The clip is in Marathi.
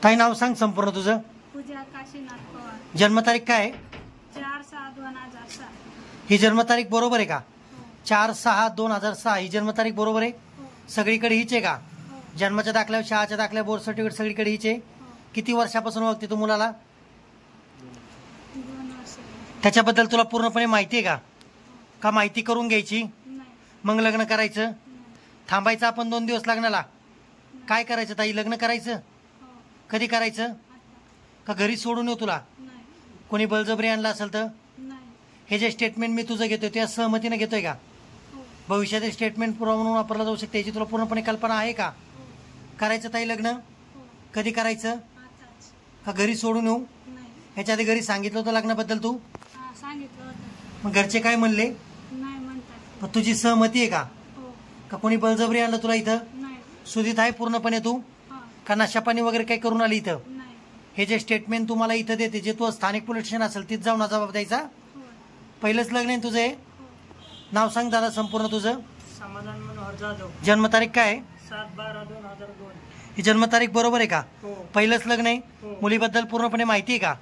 ताई नाव सांग संपूर्ण तुझं. पूजा काशीनाथ पवार. जन्मतारीख काय आहे? 4/6/2006. ही जन्मतारीख बरोबर आहे का? हो. 4/6/2006 ही जन्मतारीख बरोबर आहे? हो. सगळीकडे हीच आहे का? हो. जन्माच्या दाखल्यावर, शाळेच्या दाखल्या, बोर्ड सर्टिफिकेट सगळीकडे हीच आहे? हो. किती वर्षापासून ओळखते तू मुलाला? 2 वर्ष. त्याच्याबद्दल तुला पूर्णपणे माहिती आहे का? का माहिती करून घ्यायची नाही. मग लग्न करायचं? नाही. थांबायचं आपण 2 दिवस लग्नाला? काय करायचं ताई, लग्न करायचं? हो. कधी करायचं? आता. का घरी सोडून येऊ तुला? नाही. कोणी बळजबरी आणलं असेल तर? नाही. हे जे स्टेटमेंट मी तुझं घेतोय त्या सहमतीने घेतोय का? हो. भविष्यात स्टेटमेंट पुरावा म्हणून वापरला जाऊ शकते, याची तुला पूर्णपणे कल्पना आहे का? हो. करायचं ताई लग्न? हो. कधी करायचं? आताच. का घरी सोडून येऊ? नाही. ह्याच्या आधी घरी सांगितलं होतं लग्नाबद्दल तू? हा, सांगितलं होतं. मग घरचे काय म्हणले? नाही म्हणतात. पण तुझी सहमती आहे का? हो. का कोणी बळजबरी आणलं तुला इथं? नाही. सुधीत आहे पूर्णपणे तू? हा. का नशापाणी वगैरे काही करून आली इथं? नाही. हे जे स्टेटमेंट तुम्हाला इथं देते, जे तू स्थानिक पोलीस स्टेशन असेल तिथं जाऊन जबाब द्यायचा? हो. पहिलंच लग्न आहे तुझं हे? हो. नाव सांग दादा संपूर्ण तुझं. समाधान मनोहर जाधव. जन्मतारीख काय आहे? 7/12/2002. ही जन्मतारीख बरोबर आहे का? हो. पहिलंच लग्न आहे? हो. मुलीबद्दल पूर्णपणे माहिती आहे का?